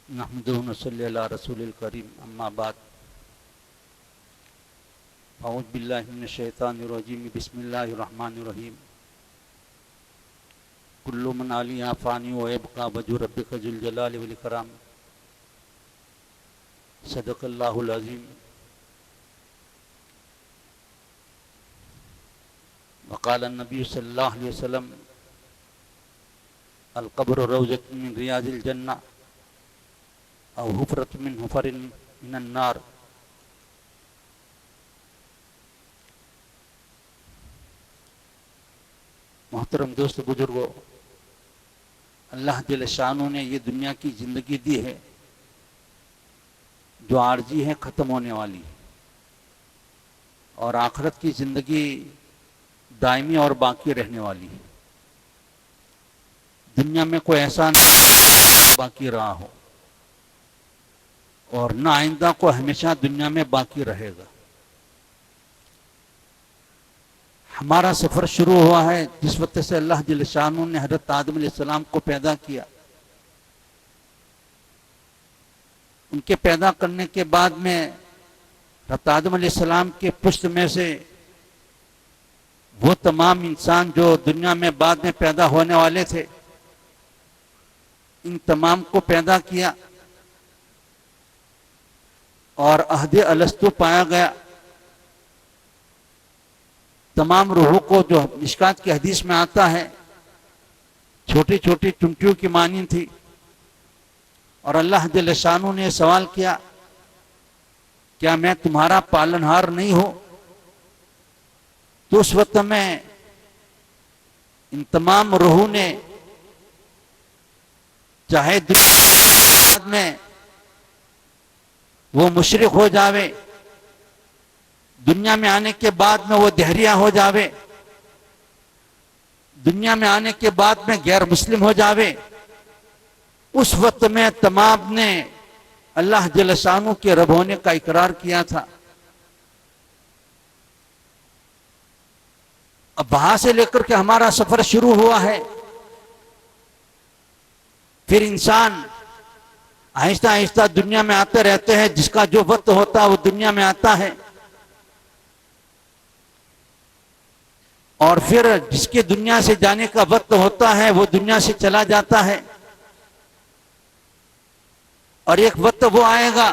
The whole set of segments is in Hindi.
नहमदुहु व नसल्ली अला रसूलिल करीम अम्मा बाद अऊज़ु बिल्लाहि मिनश शैतानिर रजीम बिस्मिल्लाहिर रहमानिर रहीम कुल्लु मन अलैहा फ़ानी व यबक़ा वजहु रब्बिका ज़ुल जलाली वल इकराम सदक़ल्लाहुल अज़ीम। वक़ाल नबी सल्लल्लाहु अलैहि वसल्लम अल क़ब्रु रौज़तुम मिन रियाज़िल जन्नह औ हुफ़रतुम मिन हुफ़रिन मिनन नार। मोहतरम दोस्त बुजुर्गो, अल्लाह जल्ल शानो ने ये दुनिया की ज़िंदगी दी है जो आर्जी है, ख़त्म होने वाली, और आखिरत की ज़िंदगी दायमी और बाकी रहने वाली है। दुनिया में कोई ऐसा बाकी रहा हो और न आइंदा को हमेशा दुनिया में बाकी रहेगा। हमारा सफ़र शुरू हुआ है जिस वक्त से अल्लाह जल्ल शानो ने हज़रत आदम अलैहिस्सलाम को पैदा किया। उनके पैदा करने के बाद में हज़रत आदम अलैहिस्सलाम के पुश्त में से वो तमाम इंसान जो दुनिया में बाद में पैदा होने वाले थे, इन तमाम को पैदा किया और अहद अलस्तु पाया गया। तमाम रूहों को, जो मिशकात की हदीस में आता है, छोटी छोटी चुमटियों की मानी थी और अल्लाह जल्ल शानो ने सवाल किया, क्या मैं तुम्हारा पालनहार नहीं हूं? तो उस वक्त में इन तमाम रूहों ने, चाहे दुनिया में वो मुशरिक हो जावे, दुनिया में आने के बाद में वो दहरिया हो जावे, दुनिया में आने के बाद में गैर मुस्लिम हो जावे, उस वक्त में तमाम ने अल्लाह जल्ल शानो के रब होने का इकरार किया था। अब वहां से लेकर के हमारा सफर शुरू हुआ है। फिर इंसान आहिस्ता आहिस्ता दुनिया में आते रहते हैं। जिसका जो वक्त होता है वो दुनिया में आता है और फिर जिसके दुनिया से जाने का वक्त होता है वो दुनिया से चला जाता है। और एक वक्त वो आएगा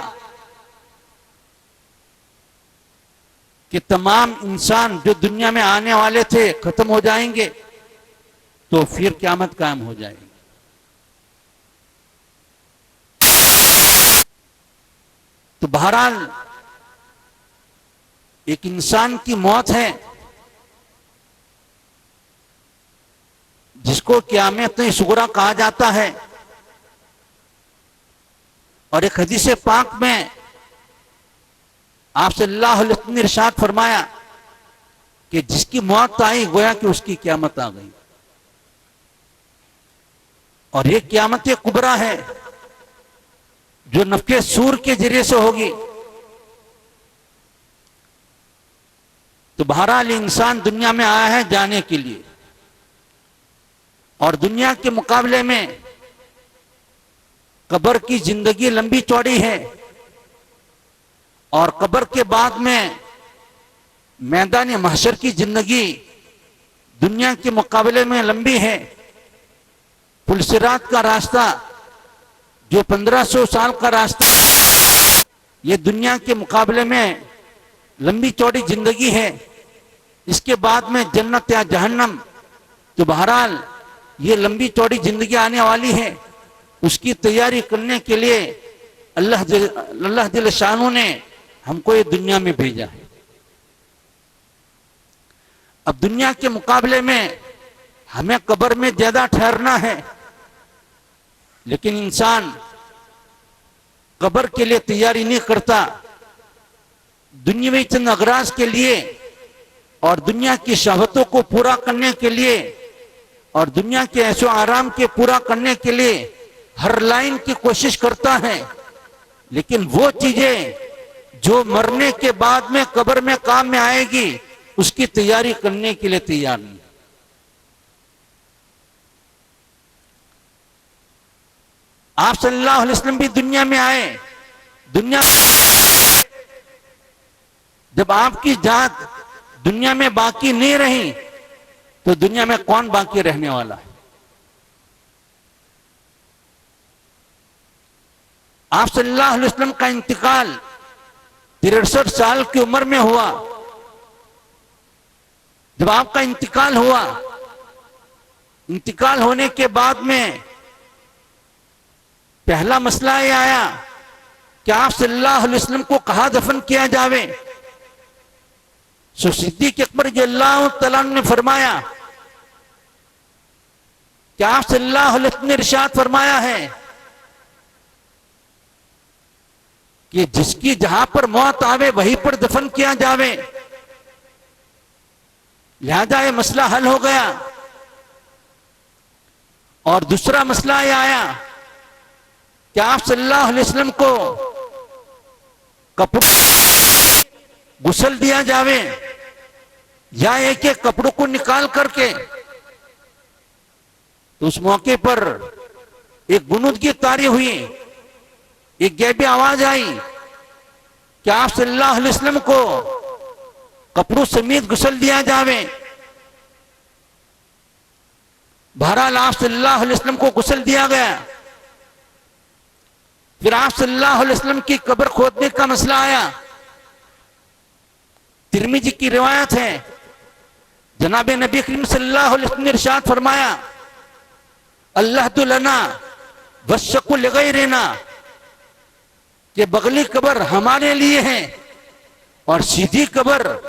कि तमाम इंसान जो दुनिया में आने वाले थे खत्म हो जाएंगे, तो फिर क़यामत कायम हो जाएगी। तो बहरहाल एक इंसान की मौत है जिसको क़यामत सुगरा कहा जाता है। और एक हदीस पाक में आप सल्लल्लाहु अलैहि वसल्लम ने इरशाद फरमाया कि जिसकी मौत आई गोया कि उसकी क़यामत आ गई। और ये क़यामत कुबरा है जो नफ़खे सूर के जरिए से होगी। तो बहरहाल इंसान दुनिया में आया है जाने के लिए, और दुनिया के मुकाबले में कब्र की जिंदगी लंबी चौड़ी है, और कब्र के बाद में मैदान महशर की जिंदगी दुनिया के मुकाबले में लंबी है। पुलसिरात का रास्ता जो 1500 साल का रास्ता, ये दुनिया के मुकाबले में लंबी चौड़ी जिंदगी है। इसके बाद में जन्नत या जहन्नम। तो बहरहाल ये लंबी चौड़ी जिंदगी आने वाली है। उसकी तैयारी करने के लिए अल्लाह जल्ल शानो ने हमको ये दुनिया में भेजा है। अब दुनिया के मुकाबले में हमें कब्र में ज्यादा ठहरना है, लेकिन इंसान कब्र के लिए तैयारी नहीं करता। दुनियावी चंद अगराज के लिए और दुनिया की शहवतों को पूरा करने के लिए और दुनिया के ऐशो आराम के पूरा करने के लिए हर लाइन की कोशिश करता है, लेकिन वो चीजें जो मरने के बाद में कब्र में काम में आएगी उसकी तैयारी करने के लिए तैयार नहीं। आप सल्लल्लाहु अलैहि वसल्लम भी दुनिया में आए, दुनिया जब आपकी जात दुनिया में बाकी नहीं रही तो दुनिया में कौन बाकी रहने वाला है? आप सल्लल्लाहु अलैहि वसल्लम का इंतकाल 63 साल की उम्र में हुआ। जब आपका इंतकाल हुआ, इंतकाल होने के बाद में पहला मसला ये आया कि आप सल्लल्लाहु अलैहि वसल्लम को कहां दफन किया जावे। सो सिद्दीक अकबर रज़ियल्लाहु तआला अन्हु ने फरमाया कि आप सल्लल्लाहु अलैहि वसल्लम ने इरशाद फरमाया है कि जिसकी जहां पर मौत आवे वहीं पर दफन किया जावे। लिहाजा ये मसला हल हो गया। और दूसरा मसला ये आया कि आप सल्लल्लाहु अलैहि वसल्लम को कपड़ों गुस्ल दिया जावे या एक एक कपड़ों को निकाल करके। तो उस मौके पर एक गुनूदगी तारी हुई, एक गैबी आवाज आई कि आप सल्लल्लाहु अलैहि वसल्लम को कपड़ों समेत गुस्ल दिया जावे। बहरहाल आप सल्लल्लाहु अलैहि वसल्लम को गुस्ल दिया गया। फिर आप सल्लल्लाहु अलैहि वसल्लम की कब्र खोदने का मसला आया। तिरमिजी की रिवायत है, जनाब नबी करीम सल्लल्लाहु अलैहि वसल्लम ने इरशाद फरमाया, अल्लाह तो लना वशकु लिगैरिना, कि बगली कब्र हमारे लिए है और सीधी कब्र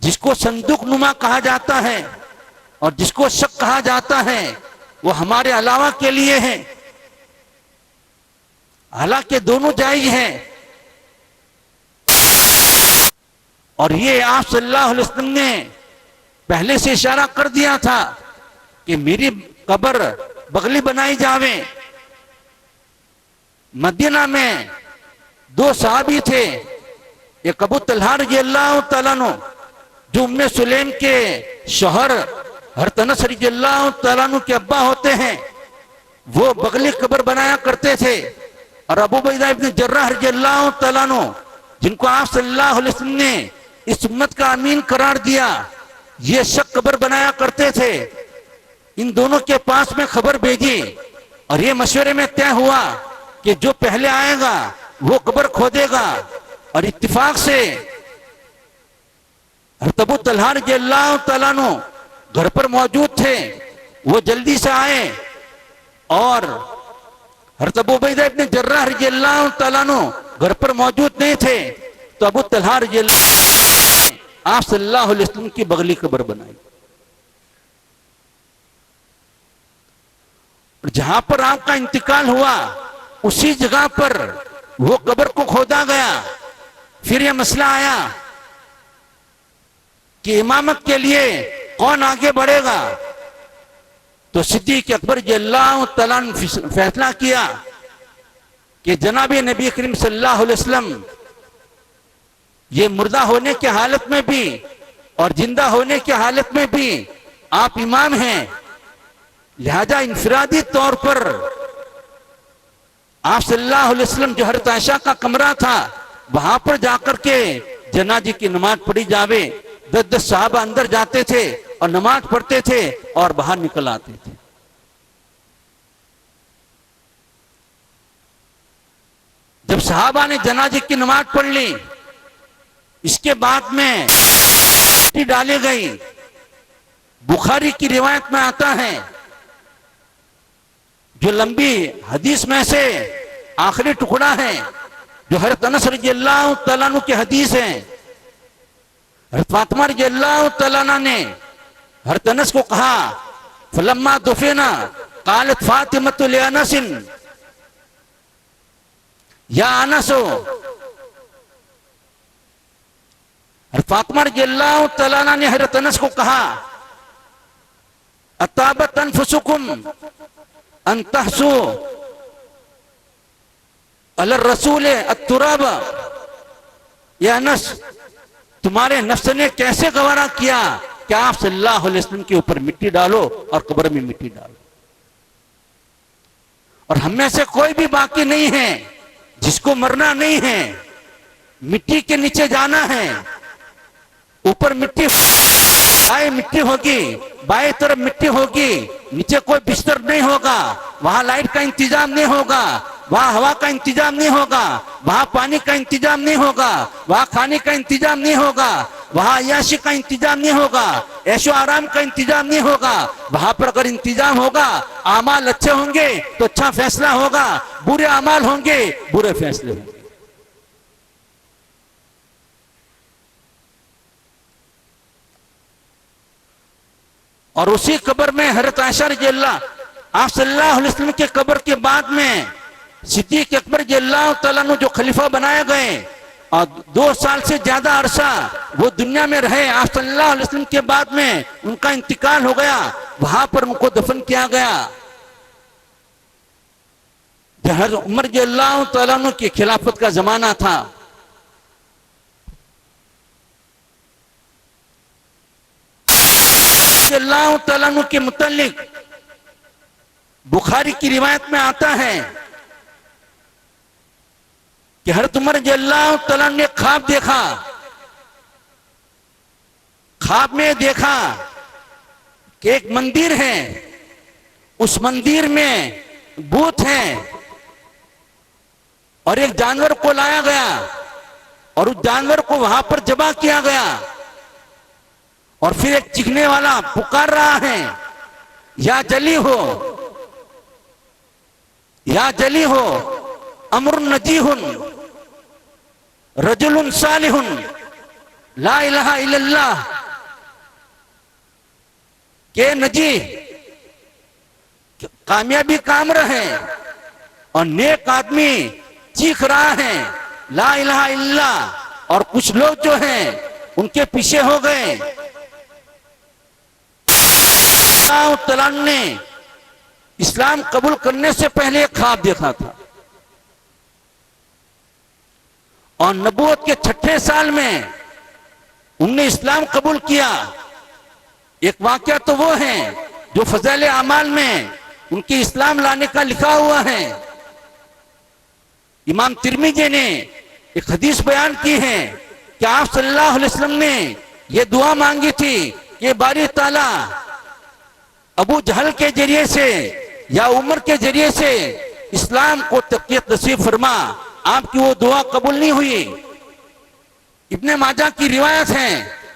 जिसको संदूक नुमा कहा जाता है और जिसको शक कहा जाता है वो हमारे अलावा के लिए है। हालांकि दोनों जायज हैं। और ये आप सल्लल्लाहु अलैहि वसल्लम ने पहले से इशारा कर दिया था कि मेरी कब्र बगली बनाई जावे। मदीना में दो सहाबी थे, एक अबू तलहा रज़ियल्लाहु तआला अन्हु जो उम्मे सुलैम के शौहर हज़रत अनस रज़ियल्लाहु तआला अन्हु के अब्बा होते हैं, वो बगली कब्र बनाया करते थे। और अबू उबैदा इब्न जर्राह रज़ियल्लाहु तआला अन्हु जिनको आप सल्लल्लाहु अलैहि वसल्लम ने इस उम्मत का अमीन करार दिया, ये शक कब्र बनाया करते थे। इन दोनों के पास में खबर भेजी और ये मशवरे में तय हुआ कि जो पहले आएगा वो कब्र खोदेगा। और इत्तिफाक से हज़रत अबू तलहा रज़ियल्लाहु तआला अन्हु घर पर मौजूद थे। वो जल्दी से आए और हज़रत अबू उबैदा इब्न जर्राह रज़ियल्लाहु तआला अन्हु घर पर मौजूद नहीं थे। तो अबू तलहा रज़ियल्लाहु आप सल्लल्लाहु अलैहि वसल्लम की बगली कब्र बनाई। जहां पर आपका इंतकाल हुआ उसी जगह पर वो कब्र को खोदा गया। फिर यह मसला आया कि इमामत के लिए कौन आगे बढ़ेगा। तो सिद्दीक अकबर रज़ियल्लाहु तआला अन्हु फैसला किया कि जनाब नबी करीम सल्लल्लाहु अलैहि वसल्लम ये मुर्दा होने की हालत में भी और जिंदा होने की हालत में भी आप इमाम हैं। लिहाजा इंफरादी तौर पर आप सल्लल्लाहु अलैहि वसल्लम जो हज़रत आयशा का कमरा था वहां पर जाकर के जनाजे की नमाज पढ़ी जावे। 10-10 सहाबा अंदर जाते थे और नमाज पढ़ते थे और बाहर निकल आते थे। जब सहाबा ने जनाजे की नमाज पढ़ ली, इसके बाद में मिट्टी डाली गई। बुखारी की रिवायत में आता है, जो लंबी हदीस में से आखिरी टुकड़ा है, जो हज़रत अनस रज़ियल्लाहु तआला अन्हु की हदीस है। हज़रत फातिमा रज़ियल्लाहु तआला अन्हा ने हज़रत अनस को कहा, फलम्मा दुफिना क़ालत फातिमतु लि अनसिन या अनसो। फातिमा रज़ियल्लाहु तआला अन्हा ने हज़रत अनस को कहा, अताबत अनफुसुकुम अन तहसु अल रसूल अत्तुराब। या अनस, तुम्हारे नफ्स ने कैसे गवारा किया कि आप सल्लल्लाहु अलैहि वसल्लम के ऊपर मिट्टी डालो और कब्र में मिट्टी डालो। और हम में से कोई भी बाकी नहीं है जिसको मरना नहीं है। मिट्टी के नीचे जाना है, ऊपर मिट्टी, बाएं मिट्टी होगी, बाएं तरफ मिट्टी होगी, नीचे कोई बिस्तर नहीं होगा, वहां लाइट का इंतजाम नहीं होगा, वहां हवा का इंतजाम नहीं होगा, वहां पानी का इंतजाम नहीं होगा, वहां खाने का इंतजाम नहीं होगा, वहां अय्याशी का इंतजाम नहीं होगा, ऐशो आराम का इंतजाम नहीं होगा। वहां पर अगर इंतजाम होगा, आमाल अच्छे होंगे तो अच्छा फैसला होगा, बुरे आमाल होंगे बुरे फैसले होंगे। और उसी कब्र में हजरत आयशा रज़ियल्लाहु आप सल्लल्लाहु अलैहि वसल्लम के कब्र के बाद में सिद्दीक अकबर रज़ियल्लाहु तआला अन्हु जो खलीफा बनाए गए और 2 साल से ज्यादा अरसा वो दुनिया में रहे। आप सल्लल्लाहु अलैहि वसल्लम के बाद में उनका इंतकाल हो गया, वहां पर उनको दफन किया गया। हज़रत उमर रज़ियल्लाहु तआला अन्हु की खिलाफत का जमाना था। रज़ियल्लाहु तआला अन्हु के मुतालिक बुखारी की रिवायत में आता है कि हज़रत उमर रज़ियल्लाहु तआला अन्हु ने ख्वाब देखा। ख्वाब में देखा कि एक मंदिर है, उस मंदिर में भूत हैं और एक जानवर को लाया गया और उस जानवर को वहां पर ज़बह किया गया और फिर एक चीखने वाला पुकार रहा है, या जली हो, या जली हो, अमरुन नजीहुन रजुलुन सालिहुन ला इलाहा इल्लल्लाह, के नजी कामयाबी काम रहे और नेक आदमी चीख रहा है ला इलाहा इल्लल्लाह, और कुछ लोग जो हैं उनके पीछे हो गए। तलान ने इस्लाम कबूल करने से पहले एक ख्वाब देखा था और नबूवत के 6ठे साल में उनने इस्लाम कबूल किया। एक वाकया तो वो है जो फज़ाइल अमाल में उनके इस्लाम लाने का लिखा हुआ है। इमाम तिर्मिज़ी ने एक हदीस बयान की है कि आप सल्लल्लाहु अलैहि वसल्लम ने यह दुआ मांगी थी कि बारी ताला अबू जहल के जरिए से या उमर के जरिए से इस्लाम को तक़ियत नसीब फरमा। आपकी वो दुआ कबूल नहीं हुई। इब्ने माजा की रिवायत है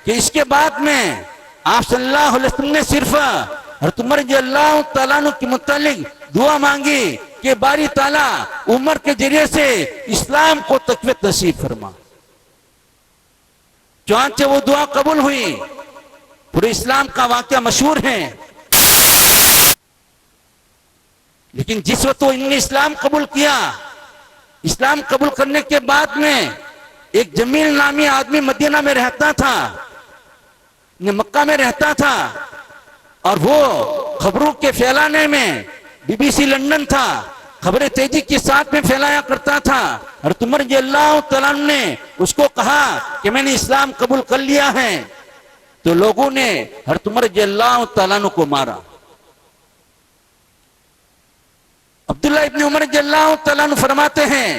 कि इसके बाद में आप सल्लल्लाहु अलैहि वसल्लम ने सिर्फ हज़रत उमर रज़ियल्लाहु तआला अन्हु के मुतालिक दुआ मांगी कि बारी ताला उमर के जरिए से इस्लाम को तक़वियत नसीब फरमा। चुनांचे वो दुआ कबूल हुई। पूरे इस्लाम का वाकया मशहूर है। लेकिन जिस वक्त इन्होंने इस्लाम कबूल किया, इस्लाम कबूल करने के बाद में एक जमील नामी आदमी मदीना में रहता था, मक्का में रहता था, और वो खबरों के फैलाने में बीबीसी लंदन था, खबरें तेजी के साथ में फैलाया करता था। और उमर रज़ियल्लाहु तआला अन्हु ने उसको कहा कि मैंने इस्लाम कबूल कर लिया है, तो लोगों ने हज़रत उमर रज़ियल्लाहु तआला अन्हु को मारा। अब्दुल्ला इब्न उमर रज़ियल्लाहु तआला अन्हु फरमाते हैं,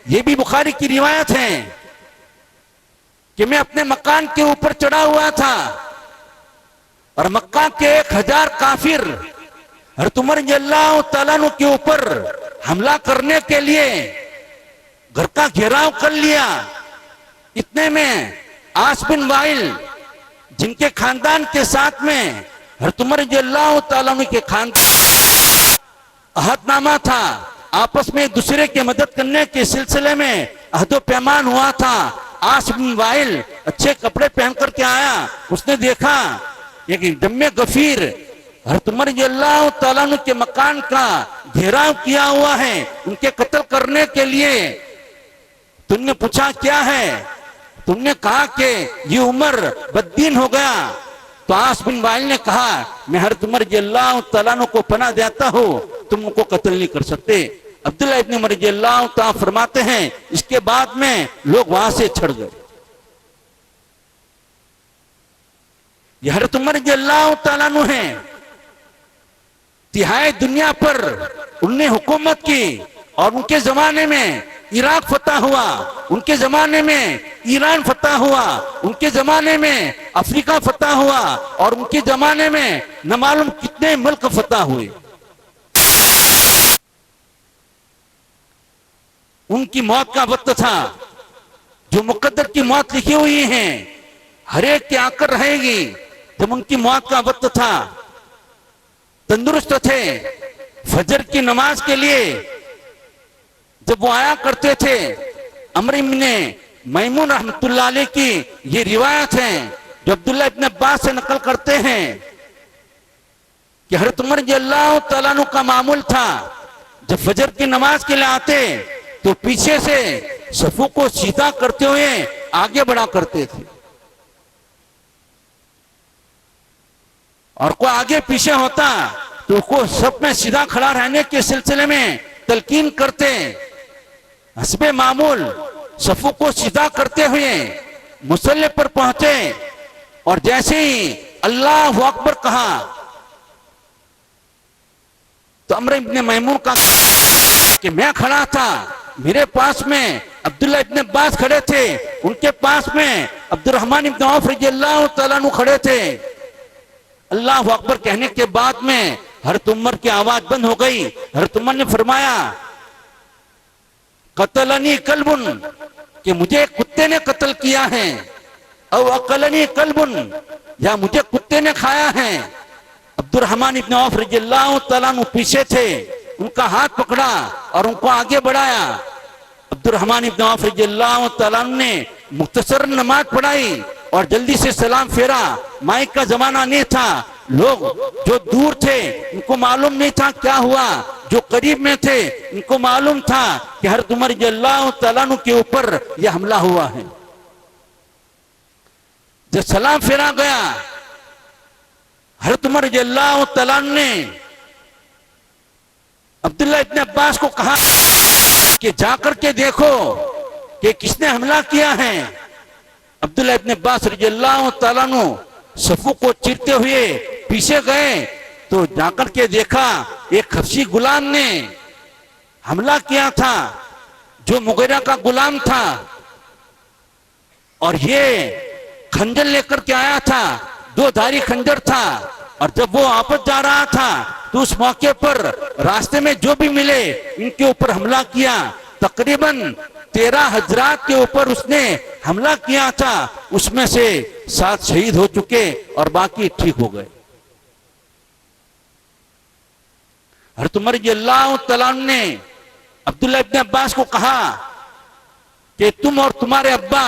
यह भी बुखारी की रिवायत है कि मैं अपने मकान के ऊपर चढ़ा हुआ था और मक्का के 1000 काफिर हज़रत उमर रज़ियल्लाहु तआला अन्हु के ऊपर हमला करने के लिए घर का घेराव कर लिया। इतने में आस बिन वाइल, जिनके खानदान के साथ में हज़रत उमर रज़ियल्लाहु तआला अन्हु के खानदान अहदनामा था, आपस में दूसरे की मदद करने के सिलसिले में अहदो पैमान हुआ था। आस बिन वाइल अच्छे कपड़े पहन करके आया, उसने देखा एक जम्मे गफीर हज़रत उमर रज़ियल्लाहु तआला अन्हु के मकान का घेराव किया हुआ है उनके कत्ल करने के लिए। तुमने पूछा क्या है? तुमने कहा कि ये उमर बददीन हो गया। तो आस बिन वाइल ने कहा, मैं हज़रत उमर रज़ियल्लाहु तआला अन्हु को पनाह देता हूँ, तुम उनको कत्ल नहीं कर सकते। अब्दुल्ला इब्न उमर रज़ियल्लाहु तआला फरमाते हैं, इसके बाद में लोग वहां से छड़ गए। ये हज़रत उमर रज़ियल्लाहु तआला अन्हु हैं तिहाई दुनिया पर उनने हुकूमत की और उनके जमाने में इराक फतह हुआ, उनके जमाने में ईरान फतह हुआ, उनके जमाने में अफ्रीका फतह हुआ और उनके जमाने में न मालूम कितने मुल्क फतह हुए। उनकी मौत का वक्त था, जो मुकद्दर की मौत लिखी हुई है हर एक की आकर रहेगी। जब उनकी मौत का वक्त था, तंदुरुस्त थे, फजर की नमाज के लिए जब वो आया करते थे, अमर इब्न मैमून रहमतुल्लाह अलैह की ये रिवायत है जो अब्दुल्लाह इब्न अब्बास से नकल करते हैं कि हज़रत उमर रज़ियल्लाहु तआला अन्हु का मामूल था, जब फजर की नमाज के लिए आते तो पीछे से सफों को सीधा करते हुए आगे बढ़ा करते थे, और कोई आगे पीछे होता तो उसको सब में सीधा खड़ा रहने के सिलसिले में तलकीन करते। हस्बे मामूल सफों को सीधा करते हुए मुसल्ले पर पहुंचे और जैसे ही अल्लाहु अकबर कहा तो अमर इब्न मैमून का कि मैं खड़ा था, मेरे पास में अब्दुल्लाह इब्न अब्बास खड़े थे, उनके पास में अब्दुर्रहमान इब्न औफ रज़ियल्लाहु तआला अन्हु खड़े थे। अल्लाहु अकबर कहने के बाद में हज़रत उमर की आवाज बंद हो गई। हज़रत उमर ने फरमाया कतलनी कल्बुन, कि मुझे कुत्ते ने कत्ल किया है, और अकलनी कल्बुन, या मुझे कुत्ते ने खाया है। अब्दुर्रहमान इब्न औफ रज़ियल्लाहु तआला अन्हु पीछे थे, उनका हाथ पकड़ा और उनको आगे बढ़ाया। अब्दुर्रहमान इब्न औफ रज़ियल्लाहु तआला अन्हु ने मुख्तसर नमाज पढ़ाई और जल्दी से सलाम फेरा। माइक का जमाना नहीं था, लोग जो दूर थे इनको मालूम नहीं था क्या हुआ, जो करीब में थे इनको मालूम था कि हज़रत उमर रज़ियल्लाहु तआला अन्हु के ऊपर यह हमला हुआ है। जब सलाम फेरा गया, हज़रत उमर रज़ियल्लाहु तआला अन्हु ने अब्दुल्लाह इब्न अब्बास को कहा कि जाकर के देखो कि किसने हमला किया है। अब्दुल्लाह इब्न अब्बास रज़ियल्लाहु तआला अन्हु सफों को चीरते हुए पीछे गए तो जाकर के देखा एक हबशी गुलाम ने हमला किया था, जो मुगीरा का गुलाम था, और ये खंजर लेकर के आया था, दो धारी खंजर था। और जब वो वापस जा रहा था तो उस मौके पर रास्ते में जो भी मिले इनके ऊपर हमला किया। तकरीबन 13 हजरात के ऊपर उसने हमला किया था, उसमें से 7 शहीद हो चुके और बाकी ठीक हो गए। हज़रत उमर रज़ियल्लाहु तआला अन्हु ने अब्दुल्लाह इब्न अब्बास को कहा कि तुम और तुम्हारे अब्बा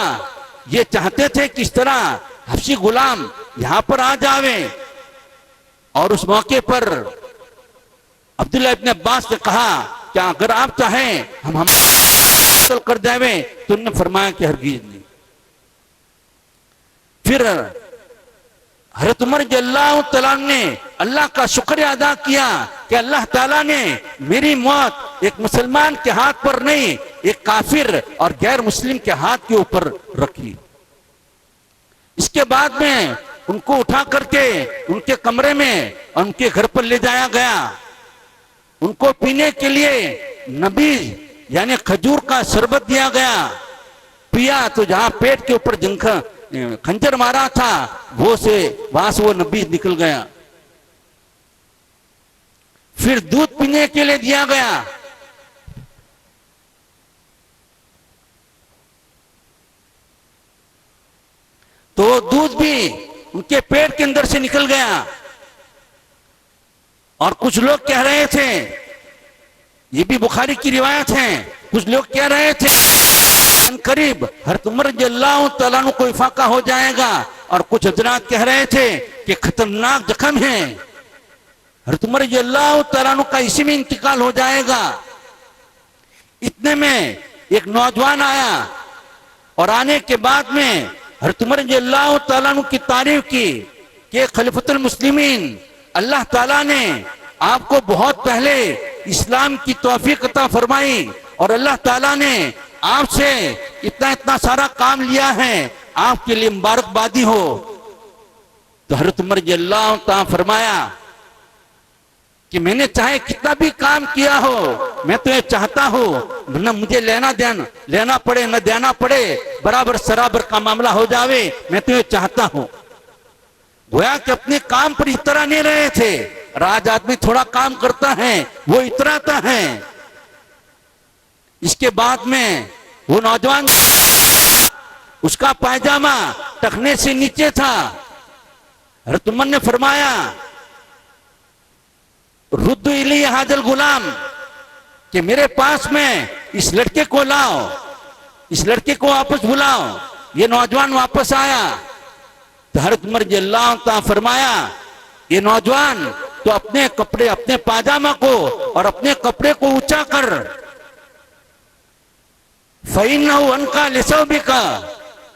ये चाहते थे किस तरह हबशी गुलाम यहां पर आ जावे, और उस मौके पर अब्दुल्लाह इब्न अब्बास ने कहा कि अगर आप चाहें हम कर जावे, तो उन्होंने फरमाया कि हरगिज नहीं। फिर हज़रत उमर रज़ियल्लाहु तआला अन्हु ने अल्लाह का शुक्रिया अदा किया कि अल्लाह ताला ने मेरी मौत एक मुसलमान के हाथ पर नहीं, एक काफिर और गैर मुस्लिम के हाथ के ऊपर रखी। इसके बाद में उनको उठा करके उनके कमरे में और उनके घर पर ले जाया गया। उनको पीने के लिए नबीज यानी खजूर का शरबत दिया गया। पिया तो जहां पेट के ऊपर खंजर मारा था वहां से वो नबीज निकल गया। फिर दूध पीने के लिए दिया गया। तो दूध भी उनके पेट के अंदर से निकल गया। और कुछ लोग कह रहे थे, ये भी बुखारी की रिवायत है, कुछ लोग कह रहे थे करीब हज़रत उमर रज़ियल्लाहु तआला अन्हु को इफाका हो जाएगा, और कुछ हजरात कह रहे थे कि खतरनाक जख्म है, हज़रत उमर रज़ियल्लाहु तआला अन्हु का इसी में इंतकाल हो जाएगा। इतने में एक नौजवान आया और आने के बाद में हज़रत उमर रज़ियल्लाहु तआला अन्हु की तारीफ की कि खलीफतुल मुस्लिमीन, अल्लाह ताला ने आपको बहुत पहले इस्लाम की तौफीक अता फरमाई और अल्लाह ताला ने आपसे इतना इतना सारा काम लिया है, आपके लिए मुबारकबादी हो। तो हज़रत उमर रज़ियल्लाहु तआला फरमाया कि मैंने चाहे कितना भी काम किया हो, मैं तो ये चाहता हूँ न मुझे लेना पड़े न देना पड़े, बराबर सराबर का मामला हो जावे, मैं तो ये चाहता हूँ। गोया कि अपने काम पर इतरा नहीं रहे थे। राज आदमी थोड़ा काम करता है, वो इतराता है। इसके बाद में वो नौजवान, उसका पायजामा टखने से नीचे था। हज़रत उमर ने फरमाया, रुद्दु इली हाजल गुलाम, कि मेरे पास में इस लड़के को लाओ, इस लड़के को वापस बुलाओ। ये नौजवान वापस आया तो हज़रत उमर रज़ियल्लाहु ताला फरमाया, ये नौजवान तो अपने कपड़े, अपने पाजामा को और अपने कपड़े को ऊंचा कर, फ़इन्नहु अनका लिसौबिका,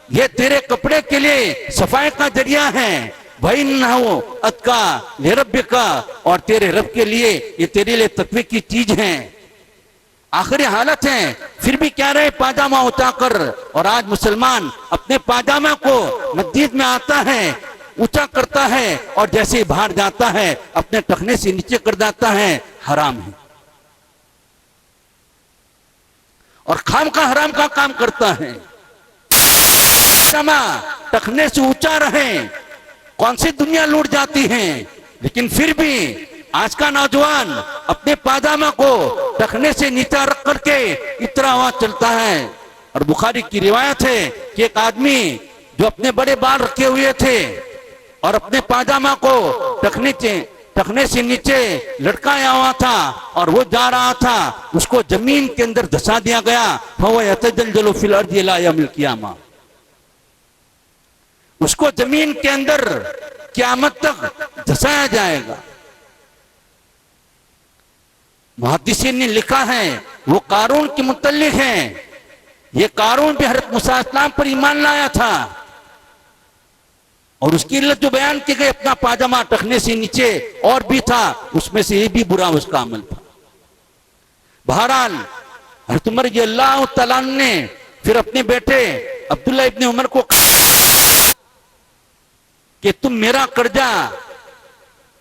ये तेरे कपड़े के लिए सफाई का जरिया है। वइन्नहु अत्का लिरब्बिका, और तेरे रब के लिए ये तेरे लिए तकवे की चीज है। आखिरी हालत है, फिर भी क्या रहे पाजामा उठाकर। और आज मुसलमान अपने पाजामा को मस्जिद में आता है, ऊंचा करता है, और जैसे ही बाहर जाता है अपने टखने से नीचे कर देता है। हराम है और खाम का हराम का काम करता है। टखने से ऊंचा रहे, कौन सी दुनिया लूट जाती है। लेकिन फिर भी आज का नौजवान अपने पाजामा को टखने से नीचा रख करके इतना हुआ चलता है। और बुखारी की रिवायत है कि एक आदमी जो अपने बड़े बाल रखे हुए थे और अपने पाजामा को टखने से नीचे लटकाया हुआ था और वो जा रहा था, उसको जमीन के अंदर धसा दिया गया। फहुव यतजल्जलु फिल अर्ज़ि इला यौमिल क़ियामा, उसको जमीन के अंदर क़यामत तक धसाया जाएगा। मुहद्दिसीन ने लिखा है, वो कारून के मुतल्लिक है। ये कारून भी हज़रत मूसा अलैहिस्सलाम पर ईमान लाया था और उसकी इल्लत जो बयान की गई, अपना पाजामा टखने से नीचे और भी था, उसमें से ये भी बुरा उसका अमल था। बहरहाल हज़रत उमर रज़ियल्लाहु तआला अन्हु ने फिर अपने बेटे अब्दुल्लाह इब्ने उमर को कि तुम मेरा कर्जा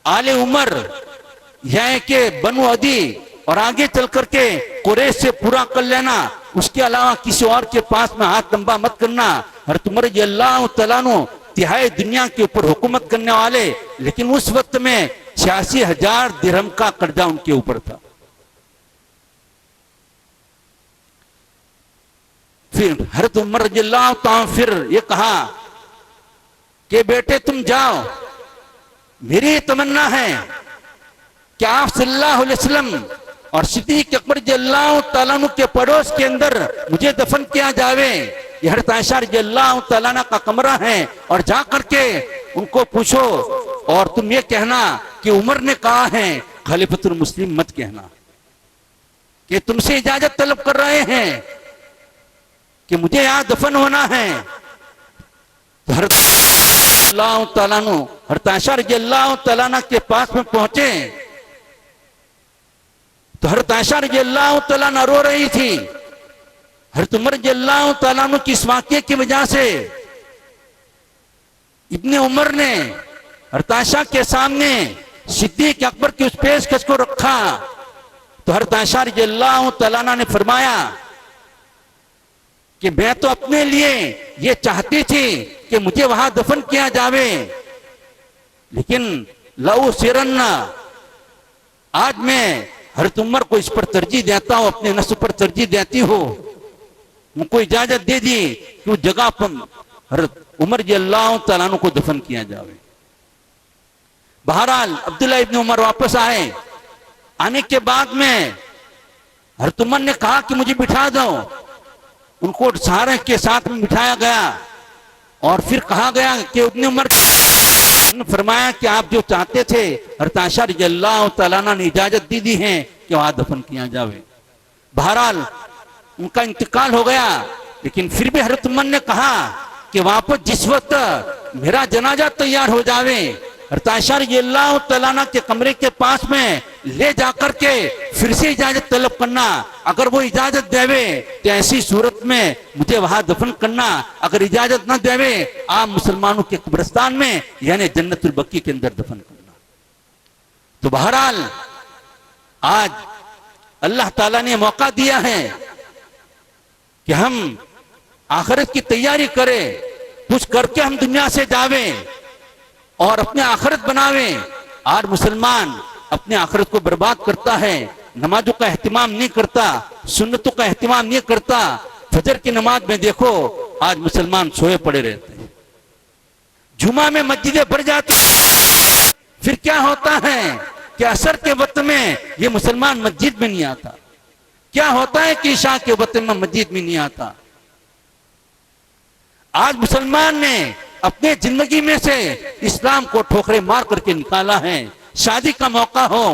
आले उमर यानी के बनु अदी और आगे चल करके कुरैश से पूरा कर लेना, उसके अलावा किसी और के पास में हाथ लंबा मत करना। हज़रत उमर रज़ियल्लाहु तआला अन्हु तिहाई दुनिया के ऊपर हुकूमत करने वाले, लेकिन उस वक्त में 86,000 दिरहम का कर्जा उनके ऊपर था। फिर हज़रत उमर रज़ियल्लाहु तआला फिर ये कहा कि बेटे तुम जाओ, मेरी तमन्ना है कि आप सल्लल्लाहु अलैहि वसल्लम और सिद्दीक़ अकबर रज़ियल्लाहु तआला अन्हु के पड़ोस के अंदर मुझे दफन किया जावे। यह हज़रत आयशा रज़ियल्लाहु तआला अन्हा का कमरा है, और जा करके उनको पूछो और तुम ये कहना कि उमर ने कहा है, खलीफतुल मुस्लिम मत कहना कि तुमसे इजाजत तलब कर रहे हैं कि मुझे यहां दफन होना है। तो हज़रत आयशा रज़ियल्लाहु तआला अन्हा के पास में पहुंचे तो हज़रत आयशा रज़ियल्लाहु तआला अन्हा रो रही थी। हज़रत उमर रज़ियल्लाहु तआला अन्हु की इस वाक़ये की वजह से इब्ने उमर ने हज़रत आयशा के सामने सिद्दीक़ अकबर की उस पेशकश को रखा। तो हज़रत आयशा रज़ियल्लाहु तआला अन्हा ने फरमाया कि मैं तो अपने लिए ये चाहती थी कि मुझे वहां दफन किया जावे, लेकिन लऊ सिरन्ना, आज मैं हज़रत उमर को इस पर तरजीह देता हूं, अपने नस्ब पर तरजीह देती हो। उनको इजाजत दे दी कि उस जगह पर हज़रत उमर रज़ियल्लाहु तआला अन्हु को दफन किया जावे। बहरहाल अब्दुल्लाह इब्ने उमर वापस आए। आने के बाद में हज़रत उमर ने कहा कि मुझे बिठा दो। उनको सहारे के साथ में बिठाया गया और फिर कहा गया कि इब्ने उमर ने फरमाया कि आप जो चाहते थे हज़रत आयशा रज़ियल्लाहु तआला अन्हा ने इजाजत दी है कि वहां दफन किया जावे। बहरहाल उनका इंतकाल हो गया, लेकिन फिर भी हज़रत उमर ने कहा कि वापस जिस वक्त मेरा जनाजा तैयार हो जावे, हज़रत आयशा रज़ियल्लाहु तआला अन्हा के कमरे के पास में ले जाकर के फिर से इजाजत तलब करना। अगर वो इजाजत देवे तो ऐसी सूरत में मुझे वहां दफन करना, अगर इजाजत न देवे आप मुसलमानों के कब्रिस्तान में यानी जन्नतुल बकी के अंदर दफन करना। तो बहरहाल आज अल्लाह ताला ने मौका दिया है कि हम आखिरत की तैयारी करें, कुछ करके हम दुनिया से जावें और अपने आखिरत बनावें। आज मुसलमान अपने आखिरत को बर्बाद करता है, नमाजों का एहतिमाम नहीं करता, सुन्नतों का एहतिमाम नहीं करता। फजर की नमाज में देखो आज मुसलमान सोए पड़े रहते हैं, जुमा में मस्जिदें भर जाती, फिर क्या होता है कि असर के वक्त में ये मुसलमान मस्जिद में नहीं आता। क्या होता है कि ईशा के वक्त में मस्जिद में नहीं आता। आज मुसलमान ने अपने जिंदगी में से इस्लाम को ठोकरे मार करके निकाला है। शादी का मौका हो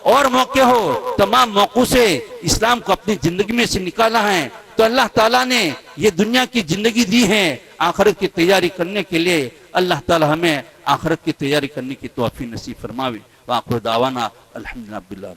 और मौके हो, तमाम मौकों से इस्लाम को अपनी जिंदगी में से निकाला है। तो अल्लाह ताला ने ये दुनिया की जिंदगी दी है आखिरत की तैयारी करने के लिए। अल्लाह ताला हमें आखिरत की तैयारी करने की तौफीक नसीब फरमावे। वाखिर दावाना अल्हम्दुलिल्लाह।